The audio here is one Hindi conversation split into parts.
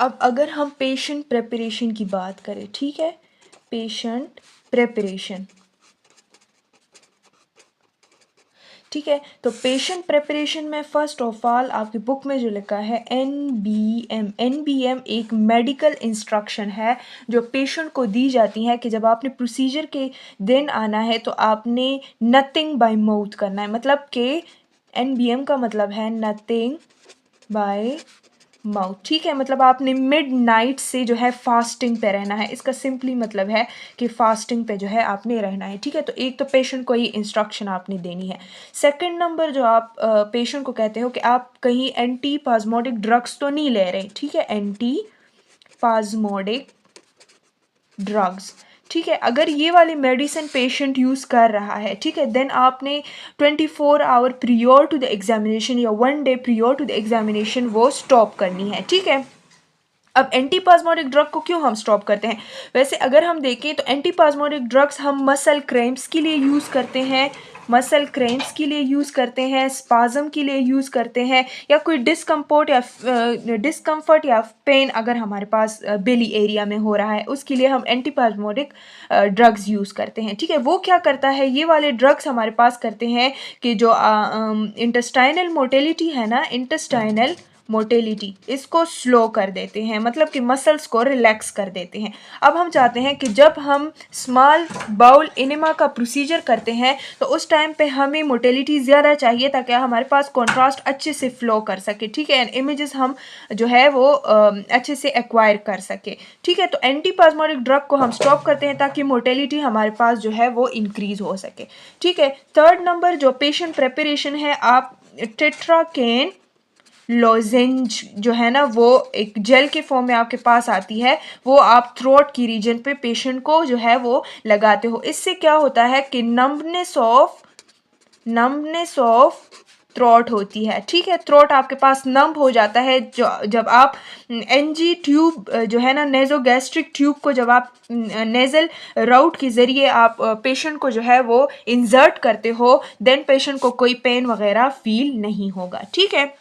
अब अगर हम पेशेंट प्रेपरेशन की बात करें, ठीक है, पेशेंट प्रेपरेशन, ठीक है, तो पेशेंट प्रेपरेशन में फ़र्स्ट ऑफ ऑल आपकी बुक में जो लिखा है NBM, NBM एक मेडिकल इंस्ट्रक्शन है जो पेशेंट को दी जाती है कि जब आपने प्रोसीजर के दिन आना है तो आपने नथिंग बाय माउथ करना है। मतलब कि NBM का मतलब है नथिंग बाय माउथ, ठीक है, मतलब आपने मिड नाइट से जो है फास्टिंग पे रहना है। इसका सिंपली मतलब है कि फास्टिंग पे जो है आपने रहना है, ठीक है। तो एक तो पेशेंट को ये इंस्ट्रक्शन आपने देनी है। सेकंड नंबर जो आप पेशेंट को कहते हो कि आप कहीं एंटी पास्मोडिक ड्रग्स तो नहीं ले रहे, ठीक है, एंटी पास्मोडिक ड्रग्स, ठीक है। अगर ये वाली मेडिसिन पेशेंट यूज़ कर रहा है, ठीक है, देन आपने 24 hour prior to the examination या 1 day prior to the examination वो स्टॉप करनी है, ठीक है। अब एंटीपास्मोडिक ड्रग को क्यों हम स्टॉप करते हैं? वैसे अगर हम देखें तो एंटीपास्मोडिक ड्रग्स हम मसल क्रैम्प्स के लिए यूज़ करते हैं, मसल क्रैम्प्स के लिए यूज़ करते हैं, स्पाज्म के लिए यूज़ करते हैं, या कोई डिस्कम्फर्ट या पेन अगर हमारे पास बेली एरिया में हो रहा है उसके लिए हम एंटीपास्मोडिक ड्रग्स यूज़ करते हैं, ठीक है। वो क्या करता है, ये वाले ड्रग्स हमारे पास करते हैं कि जो इंटेस्टाइनल मोटिलिटी है ना, इंटेस्टाइनल मोटिलिटी, इसको स्लो कर देते हैं, मतलब कि मसल्स को रिलैक्स कर देते हैं। अब हम चाहते हैं कि जब हम स्मॉल बाउल इनेमा का प्रोसीजर करते हैं तो उस टाइम पे हमें मोटिलिटी ज़्यादा चाहिए ताकि हमारे पास कॉन्ट्रास्ट अच्छे से फ्लो कर सके, ठीक है, एंड इमेजेस हम जो है वो अच्छे से एक्वायर कर सके, ठीक है। तो एंटीपास्मोडिक ड्रग को हम स्टॉप करते हैं ताकि मोटिलिटी हमारे पास जो है वो इंक्रीज हो सके, ठीक है। थर्ड नंबर जो पेशेंट प्रेपरेशन है, आप टेट्राकेन लॉजेंज जो है ना वो एक जेल के फॉर्म में आपके पास आती है, वो आप थ्रोट की रीजन पे पेशेंट को जो है वो लगाते हो। इससे क्या होता है कि नम्बनेस ऑफ थ्रोट होती है, ठीक है, थ्रोट आपके पास नंब हो जाता है। जो जब आप एनजी ट्यूब जो है ना, नेजोगैस्ट्रिक ट्यूब को जब आप नेजल राउट के ज़रिए आप पेशेंट को जो है वो इंसर्ट करते हो, देन पेशेंट को कोई पेन वगैरह फील नहीं होगा, ठीक है।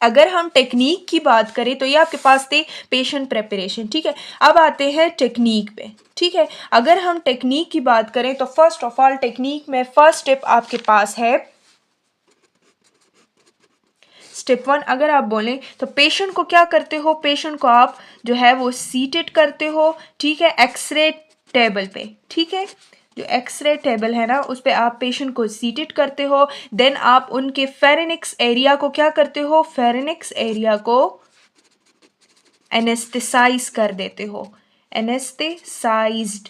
अगर हम टेक्निक की बात करें तो ये आपके पास थे पेशेंट प्रेपरेशन, ठीक है। अब आते हैं टेक्निक पे, ठीक है। अगर हम टेक्निक की बात करें तो फर्स्ट ऑफ ऑल टेक्निक में फर्स्ट स्टेप आपके पास है स्टेप 1। अगर आप बोलें तो पेशेंट को क्या करते हो, पेशेंट को आप जो है वो सीटेड करते हो, ठीक है, एक्सरे टेबल पे, ठीक है, जो एक्सरे टेबल है ना उस पे आप पेशेंट को सीटेड करते हो। देन आप उनके फेरेनिक्स एरिया को क्या करते हो, फेरेनिक्स एरिया को एनेस्थेसाइज कर देते हो, एनेस्थेसाइज्ड,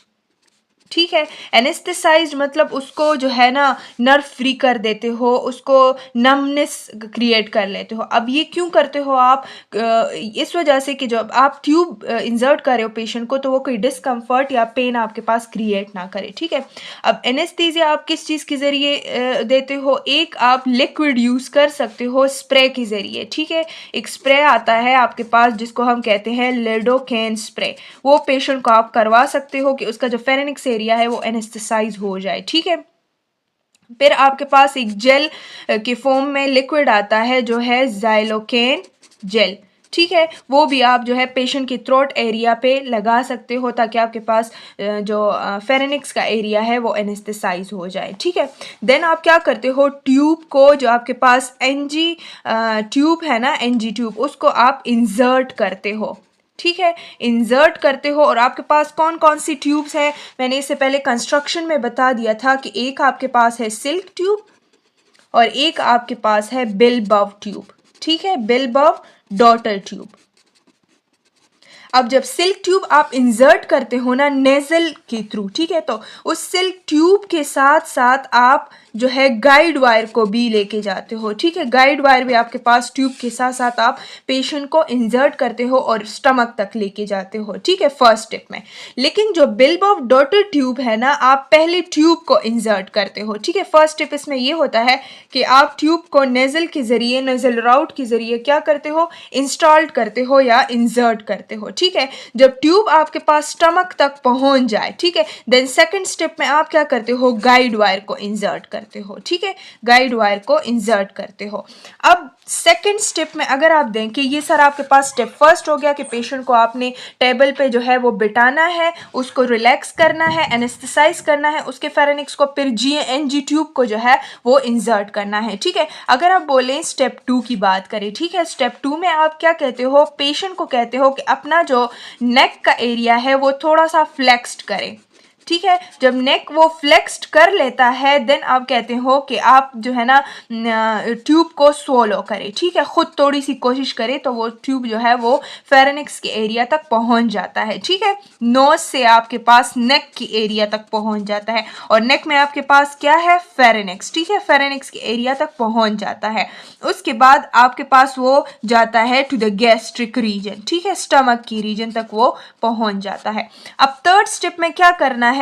ठीक है। एनेस्थेसाइज्ड मतलब उसको जो है ना नर्व फ्री कर देते हो, उसको नमनेस क्रिएट कर लेते हो। अब ये क्यों करते हो आप, इस वजह से कि जब आप ट्यूब इंसर्ट कर रहे हो पेशेंट को तो वो कोई डिस्कम्फर्ट या पेन आपके पास क्रिएट ना करे, ठीक है। अब एनेस्थीसिया आप किस चीज़ के ज़रिए देते हो, एक आप लिक्विड यूज़ कर सकते हो स्प्रे के ज़रिए, ठीक है। एक स्प्रे आता है आपके पास जिसको हम कहते हैं लिडोकेन स्प्रे, वो पेशेंट को आप करवा सकते हो कि उसका जो फेरेनिक्स एरिया है वो एनेस्थेसाइज हो जाए, ठीक है। फिर आपके पास एक जेल के फॉर्म में लिक्विड आता है जो है ज़ाइलोकेन जेल, ठीक है, वो भी आप जो है पेशेंट के थ्रोट एरिया पे लगा सकते हो ताकि आपके पास जो फेरेनिक्स का एरिया है वो एनेस्थेसाइज हो जाए, ठीक है। देन आप क्या करते हो, ट्यूब को जो आपके पास एनजी ट्यूब है ना, एनजी ट्यूब, उसको आप इंसर्ट करते हो, ठीक है, इंसर्ट करते हो। और आपके पास कौन कौन सी ट्यूब्स है, मैंने इससे पहले कंस्ट्रक्शन में बता दिया था कि एक आपके पास है सिल्क ट्यूब और एक आपके पास है बिलबव ट्यूब, ठीक है, बिलबव डॉटर ट्यूब। अब जब सिल्क ट्यूब आप इंसर्ट करते हो ना नेजल के थ्रू, ठीक है, तो उस सिल्क ट्यूब के साथ साथ आप जो है गाइड वायर को भी लेके जाते हो, ठीक है, गाइड वायर भी आपके पास ट्यूब के साथ साथ आप पेशेंट को इंसर्ट करते हो और स्टमक तक लेके जाते हो, ठीक है, फर्स्ट स्टेप में। लेकिन जो बिलबव डॉटर ट्यूब है ना, आप पहले ट्यूब को इंसर्ट करते हो, ठीक है। फर्स्ट स्टेप इसमें ये होता है कि आप ट्यूब को नेजल के जरिए, नेजल राउट के जरिए क्या करते हो, इंस्टॉल्ड करते हो या इंसर्ट करते हो, ठीक है। जब ट्यूब आपके पास स्टमक तक पहुंच जाए, ठीक है, देन सेकंड स्टेप में आप क्या करते हो, गाइड वायर को इंसर्ट करते हो, ठीक है, गाइड वायर को इंसर्ट करते हो। अब सेकंड स्टेप में अगर आप देखें, ये सर आपके पास स्टेप फर्स्ट हो गया कि पेशेंट को आपने टेबल पे जो है वो बिठाना है, उसको रिलैक्स करना है, एनेस्थेसाइज करना है, उसके फेरेनिक्स को फिर GNG ट्यूब को जो है वो इंसर्ट करना है, ठीक है। अगर आप बोलें स्टेप 2 की बात करें, ठीक है, स्टेप 2 में आप क्या कहते हो, पेशेंट को कहते हो कि अपना जो नेक का एरिया है वो थोड़ा सा फ्लेक्स्ड करें, ठीक है। जब नेक वो फ्लेक्स्ड कर लेता है देन आप कहते हो कि आप जो है ना ट्यूब को स्वोलो करें, ठीक है, खुद थोड़ी सी कोशिश करें तो वो ट्यूब जो है वो फेरेनिक्स के एरिया तक पहुंच जाता है, ठीक है। नोज से आपके पास नेक की एरिया तक पहुंच जाता है और नेक में आपके पास क्या है, फेरेनिक्स, ठीक है, फेरेनिक्स के एरिया तक पहुंच जाता है। उसके बाद आपके पास वो जाता है टू द गैस्ट्रिक रीजन, ठीक है, स्टमक की रीजन तक वो पहुंच जाता है। अब थर्ड स्टेप में क्या करना है,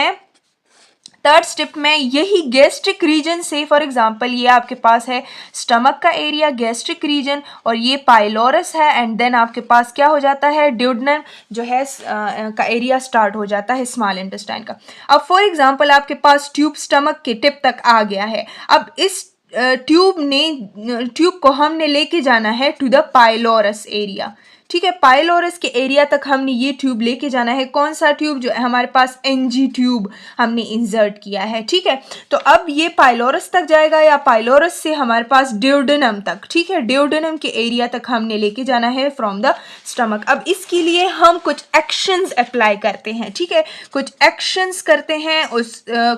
थर्ड स्टेप में यही गैस्ट्रिक रीजन से, फॉर एग्जांपल ये आपके पास है स्टमक का एरिया, गैस्ट्रिक रीजन, और ये पाइलोरस है, एंड देन आपके पास क्या हो जाता है, ड्यूडेनम जो है का एरिया स्टार्ट हो जाता है स्मॉल इंटेस्टाइन का। अब फॉर एग्जांपल आपके पास ट्यूब स्टमक के टिप तक आ गया है। अब इस ट्यूब को हमने लेके जाना है टू द पाइलोरस एरिया, ठीक है, पाइलोरस के एरिया तक हमने ये ट्यूब लेके जाना है। कौन सा ट्यूब, जो हमारे पास NG ट्यूब हमने इंसर्ट किया है, ठीक है। तो अब ये पाइलोरस तक जाएगा या पाइलोरस से हमारे पास ड्यूडेनम तक, ठीक है, ड्यूडेनम के एरिया तक हमने लेके जाना है फ्रॉम द स्टमक। अब इसके लिए हम कुछ एक्शंस अप्लाई करते हैं, ठीक है, कुछ एक्शंस करते हैं,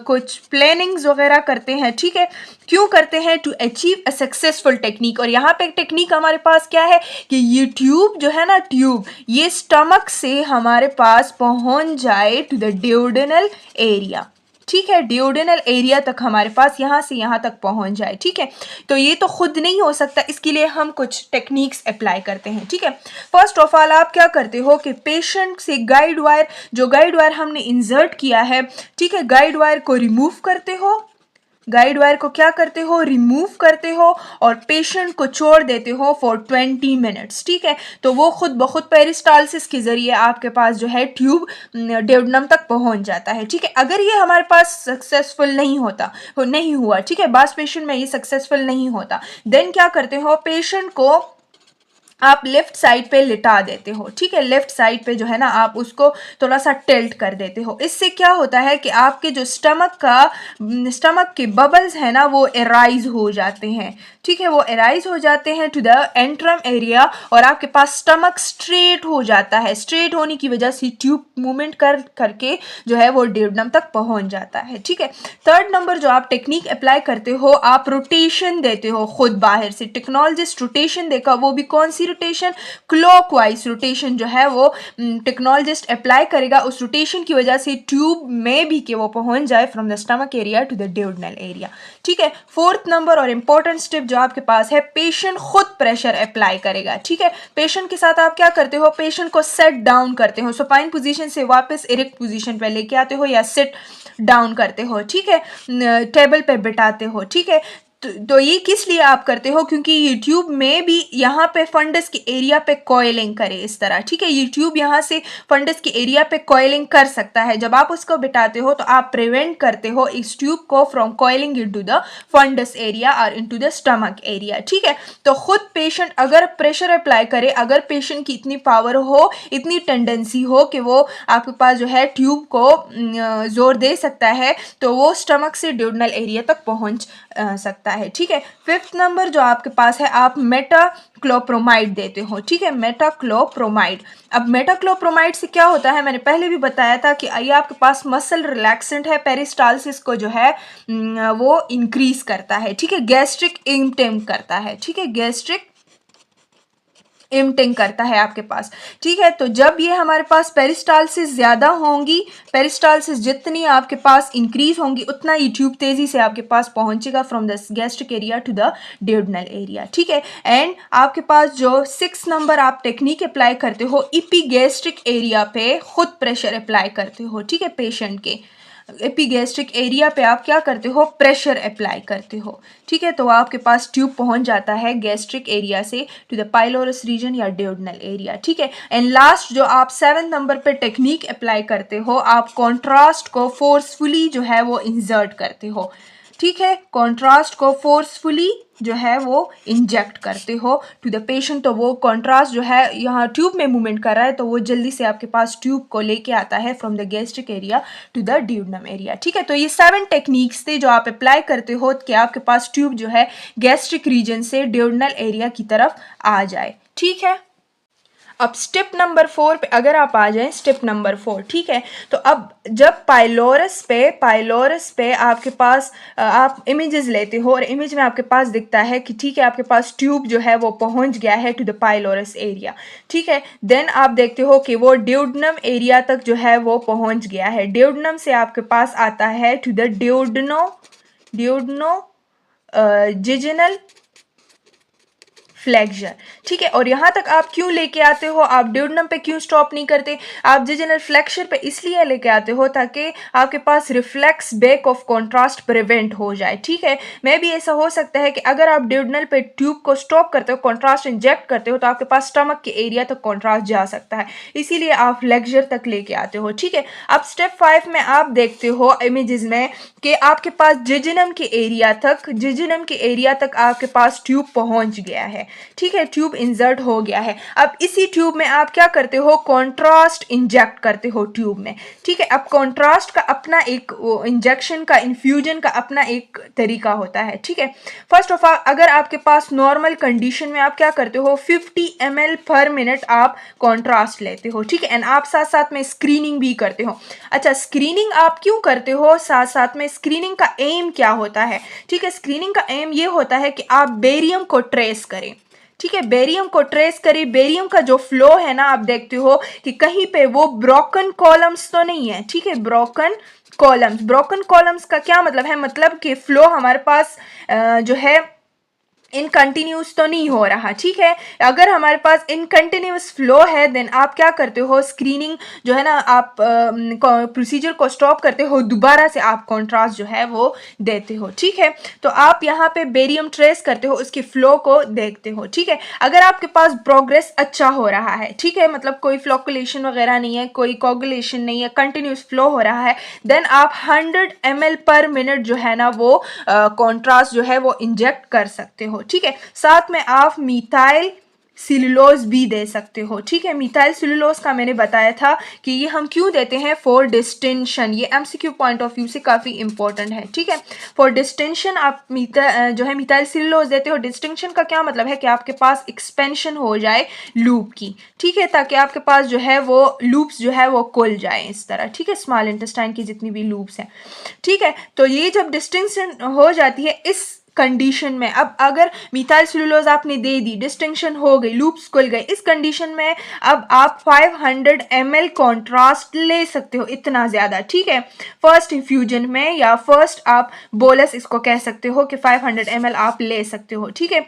कुछ प्लानिंग्स वगैरह करते हैं, ठीक है। क्यों करते हैं, to achieve a successful technique. और यहाँ पे एक टेक्निक हमारे पास क्या है कि ये ट्यूब जो है ना, ट्यूब ये स्टमक से हमारे पास पहुंच जाए टू द ड्यूडेनल एरिया, ठीक है, ड्यूडेनल एरिया तक हमारे पास यहाँ से यहाँ तक पहुंच जाए, ठीक है। तो ये तो खुद नहीं हो सकता, इसके लिए हम कुछ टेक्निक्स अप्लाई करते हैं, ठीक है। फर्स्ट ऑफ ऑल आप क्या करते हो कि पेशेंट से गाइड वायर, जो गाइड वायर हमने इंसर्ट किया है, ठीक है, गाइड वायर को रिमूव करते हो, गाइड वायर को क्या करते हो, रिमूव करते हो, और पेशेंट को छोड़ देते हो फॉर 20 मिनट्स, ठीक है। तो वो खुद ब खुद पेरिस्टालसिस के जरिए आपके पास जो है ट्यूब ड्यूडेनम तक पहुंच जाता है, ठीक है। अगर ये हमारे पास सक्सेसफुल नहीं हुआ, ठीक है, बास पेशेंट में ये सक्सेसफुल नहीं होता, देन क्या करते हो, पेशेंट को आप लेफ्ट साइड पे लिटा देते हो, ठीक है, लेफ्ट साइड पे जो है ना आप उसको थोड़ा सा टिल्ट कर देते हो। इससे क्या होता है कि आपके जो स्टमक के बबल्स है ना वो एराइज हो जाते हैं, ठीक है, वो एराइज हो जाते हैं टू द एंट्रम एरिया, और आपके पास स्टमक स्ट्रेट हो जाता है। स्ट्रेट होने की वजह से ट्यूब मूवमेंट करके जो है वो ड्यूडेनम तक पहुंच जाता है, ठीक है। थर्ड नंबर जो आप टेक्निक अप्लाई करते हो, आप रोटेशन देते हो खुद बाहर से। टेक्नोलॉजिस्ट रोटेशन देगा, वो भी कौन सी रोटेशन, क्लॉकवाइज रोटेशन जो है वो टेक्नोलॉजिस्ट अप्लाई करेगा। उस रोटेशन की वजह से ट्यूब में भी कि वो पहुंच जाए from the stomach area to the duodenal area, ठीक है। फोर्थ नंबर और इंपॉर्टेंट स्टेप जो आपके पास है, पेशेंट खुद प्रेशर अप्लाई करेगा, ठीक है। पेशेंट के साथ आप क्या करते हो, पेशेंट को सेट डाउन करते हो, सुपाइन पोजीशन से वापस इरेक्ट पोजीशन पे लेके आते हो या सिट डाउन करते हो, ठीक है, टेबल पे बिठाते हो, ठीक है। तो ये किस लिए आप करते हो, क्योंकि ये ट्यूब में भी यहाँ पे फंडस के एरिया पे कॉइलिंग करे इस तरह, ठीक है। ये ट्यूब यहाँ से फंडस के एरिया पे कॉइलिंग कर सकता है। जब आप उसको बिठाते हो तो आप प्रिवेंट करते हो इस ट्यूब को from coiling into the fundus area और इनटू द स्टमक एरिया, ठीक है। तो खुद पेशेंट अगर प्रेशर अप्लाई करे, अगर पेशेंट की इतनी पावर हो, इतनी टेंडेंसी हो कि वो आपके पास जो है ट्यूब को जोर दे सकता है, तो वो स्टमक से ड्यूडेनल एरिया तक पहुंच सकता है, ठीक है। फिफ्थ नंबर जो आपके पास है, आप मेटाक्लोप्रोमाइड देते हो, ठीक है, मेटाक्लोप्रोमाइड। अब मेटाक्लोप्रोमाइड से क्या होता है, मैंने पहले भी बताया था कि ये आपके पास मसल रिलैक्सेंट है, पेरिस्टालसिस को जो है वो इंक्रीज करता है, ठीक है, गैस्ट्रिक इम्पटिंग करता है, ठीक है, गैस्ट्रिक इम्पटिंग करता है आपके पास, ठीक है। तो जब ये हमारे पास पेरिस्टालसिस ज़्यादा होंगी, पेरिस्टालसिस जितनी आपके पास इंक्रीज होंगी, उतना ये ट्यूब तेज़ी से आपके पास पहुंचेगा from the gastric area to the duodenal area, ठीक है। एंड आपके पास जो 6 नंबर आप टेक्निक अप्लाई करते हो, इपीगैस्ट्रिक एरिया पे खुद प्रेशर अप्लाई करते हो, ठीक है, पेशेंट के एपिगैस्ट्रिक एरिया पे आप क्या करते हो, प्रेशर अप्लाई करते हो, ठीक है। तो आपके पास ट्यूब पहुंच जाता है गैस्ट्रिक एरिया से टू द पाइलोरस रीजन या ड्यूडेनल एरिया, ठीक है। एंड लास्ट जो आप 7 नंबर पे टेक्निक अप्लाई करते हो, आप कॉन्ट्रास्ट को फोर्सफुली जो है वो इंसर्ट करते हो, ठीक है। कॉन्ट्रास्ट को फोर्सफुली जो है वो इंजेक्ट करते हो टू द पेशेंट। तो वो कॉन्ट्रास्ट जो है यहाँ ट्यूब में मूवमेंट कर रहा है, तो वो जल्दी से आपके पास ट्यूब को लेके आता है from the gastric area to the duodenum area, ठीक है। तो ये 7 टेक्निक्स थे जो आप अप्लाई करते हो कि आपके पास ट्यूब जो है गैस्ट्रिक रीजन से ड्यूडेनल एरिया की तरफ आ जाए, ठीक है। अब स्टेप नंबर 4 पे अगर आप आ जाएं, स्टेप नंबर 4, ठीक है। तो अब जब पाइलोरस पे आपके पास आप इमेजेस लेते हो और इमेज में आपके पास दिखता है कि ठीक है आपके पास ट्यूब जो है वो पहुंच गया है टू द पाइलोरस एरिया, ठीक है। देन आप देखते हो कि वो ड्यूडेनम एरिया तक जो है वो पहुंच गया है। ड्यूडेनम से आपके पास आता है टू द ड्यूडेनो जिजिनल फ्लेक्सर, ठीक है। और यहाँ तक आप क्यों लेके आते हो, आप ड्यूडेनम पे क्यों स्टॉप नहीं करते, आप जिजिनल फ्लेक्सर पे इसलिए लेके आते हो ताकि आपके पास reflux back of contrast prevent हो जाए, ठीक है। मे भी ऐसा हो सकता है कि अगर आप ड्यूडेनल पे ट्यूब को स्टॉप करते हो, कॉन्ट्रास्ट इंजेक्ट करते हो, तो आपके पास स्टमक के एरिया तक कॉन्ट्रास्ट जा सकता है, इसीलिए आप फ्लेक्सर तक लेके आते हो, ठीक है। अब स्टेप 5 में आप देखते हो इमेजेस में कि आपके पास जिजिनम के एरिया तक आपके पास ट्यूब पहुंच गया है, ठीक है। ट्यूब इंसर्ट हो गया है। अब इसी ट्यूब में आप क्या करते हो, कॉन्ट्रास्ट इंजेक्ट करते हो ट्यूब में, ठीक है। अब कॉन्ट्रास्ट का अपना एक इंजेक्शन का, इन्फ्यूजन का अपना एक तरीका होता है, ठीक है। फर्स्ट ऑफ ऑल अगर आपके पास नॉर्मल कंडीशन में आप क्या करते हो, 50 ml पर मिनट आप कॉन्ट्रास्ट लेते हो, ठीक है। एंड आप साथ साथ में स्क्रीनिंग भी करते हो। अच्छा, स्क्रीनिंग आप क्यों करते हो साथ साथ में, स्क्रीनिंग का एम क्या होता है, ठीक है। स्क्रीनिंग का एम ये होता है कि आप बेरियम को ट्रेस करें, ठीक है। बेरियम को ट्रेस करें, बेरियम का जो फ्लो है ना, आप देखते हो कि कहीं पे वो ब्रोकन कॉलम्स तो नहीं है, ठीक है। ब्रोकन कॉलम्स का क्या मतलब है, मतलब कि फ्लो हमारे पास जो है इन कंटिन्यूस तो नहीं हो रहा, ठीक है। अगर हमारे पास इन कंटिन्यूस फ्लो है, देन आप क्या करते हो, स्क्रीनिंग जो है ना, आप प्रोसीजर को स्टॉप करते हो, दोबारा से आप कॉन्ट्रास्ट जो है वो देते हो, ठीक है। तो आप यहाँ पे बेरियम ट्रेस करते हो, उसकी फ्लो को देखते हो, ठीक है। अगर आपके पास प्रोग्रेस अच्छा हो रहा है, ठीक है, मतलब कोई फ्लोकुलेशन वगैरह नहीं है, कोई कोगुलेशन नहीं है, कंटिन्यूस फ्लो हो रहा है, देन आप 100 ml पर मिनट जो है ना वो कॉन्ट्रास्ट जो है वो इंजेक्ट कर सकते हो, ठीक है। साथ में आप मिथाइल सेलुलोज भी दे सकते हो, ठीक है। मिथाइल सेलुलोज का मैंने बताया था कि ये हम क्यों देते हैं, फॉर डिस्टेंशन, ये एमसीक्यू पॉइंट ऑफ व्यू से काफ़ी इंपॉर्टेंट है, ठीक है। फॉर डिस्टेंशन आप जो है मिथाइल सेलुलोज देते हो। डिस्टिंक्शन का क्या मतलब है कि आपके पास एक्सपेंशन हो जाए लूप की, ठीक है, ताकि आपके पास जो है वो लूप्स जो है वो खुल जाए इस तरह, ठीक है, स्मॉल इंटेस्टाइन की जितनी भी लूप्स हैं, ठीक है। तो ये जब डिस्टिंक्शन हो जाती है इस कंडीशन में, अब अगर मिथाइल सेलुलोज आपने दे दी, डिस्टिंक्शन हो गई, लूप्स खुल गए, इस कंडीशन में अब आप 500 ml कॉन्ट्रास्ट ले सकते हो, इतना ज्यादा, ठीक है। फर्स्ट इन्फ्यूजन में या फर्स्ट आप बोलस इसको कह सकते हो कि 500 ml आप ले सकते हो, ठीक है।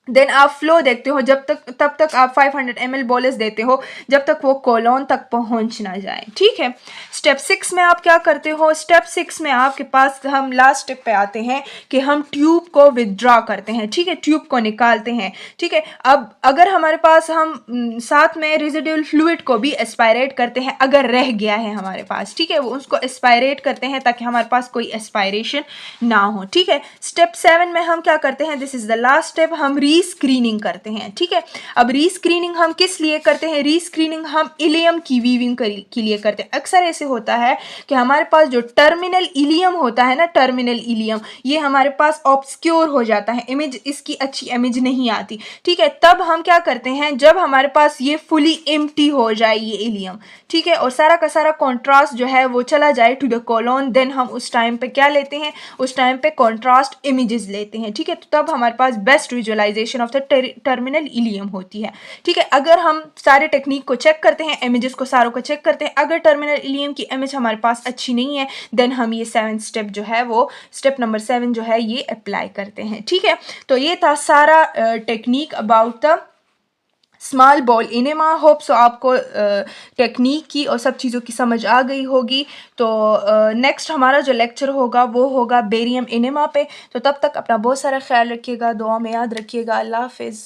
देन आप फ्लो देखते हो, तब तक आप 500 ml बोलस देते हो जब तक वो कोलोन तक पहुंच ना जाए, ठीक है। स्टेप 6 में आप क्या करते हो, स्टेप 6 में आपके पास हम लास्ट स्टेप पे आते हैं कि हम ट्यूब को विदड्रॉ करते हैं, ठीक है, ट्यूब को निकालते हैं, ठीक है। अब अगर हमारे पास हम साथ में रेजिडुअल फ्लूइड को भी एस्पायरेट करते हैं, अगर रह गया है हमारे पास, ठीक है, वो उसको एस्पायरेट करते हैं ताकि हमारे पास कोई एस्पायरेशन ना हो, ठीक है। स्टेप 7 में हम क्या करते हैं, this is the last step, हम रीस्क्रीनिंग करते हैं, ठीक है। अब रीस्क्रीनिंग हम किस लिए करते हैं, रीस्क्रीनिंग हम इलियम की वीविंग के लिए करते हैं। अक्सर ऐसे होता है कि हमारे पास जो टर्मिनल इलियम होता है ना, टर्मिनल इलियम, ये हमारे पास ऑब्सक्योर हो जाता है, इमेज इसकी अच्छी इमेज नहीं आती, ठीक है। तब हम क्या करते हैं, जब हमारे पास ये फुली एम्प्टी हो जाए ये इलियम, ठीक है, और सारा का सारा कॉन्ट्रास्ट जो है वो चला जाए टू द कोलोन, देन हम उस टाइम पे क्या लेते हैं, उस टाइम पे कॉन्ट्रास्ट इमेजेस लेते हैं, ठीक है। तो तब हमारे पास best visualisation of the terminal ileum होती है, ठीक है। अगर हम सारे टेक्निक को चेक करते हैं, इमेजेस को सारों को चेक करते हैं, अगर टर्मिनल इलियम की इमेज हमारे पास अच्छी नहीं है, देन हम ये 7 स्टेप जो है वो स्टेप नंबर 7 जो है ये अप्लाई करते हैं, ठीक है। तो ये था सारा technique about the small ball enema. Hope so आपको टेक्निक की और सब चीज़ों की समझ आ गई होगी। तो नेक्स्ट हमारा जो लेक्चर होगा वो होगा बेरियम इनेमा पे। तो तब तक अपना बहुत सारा ख्याल रखिएगा, दुआ में याद रखिएगा। अल्लाह हाफिज़।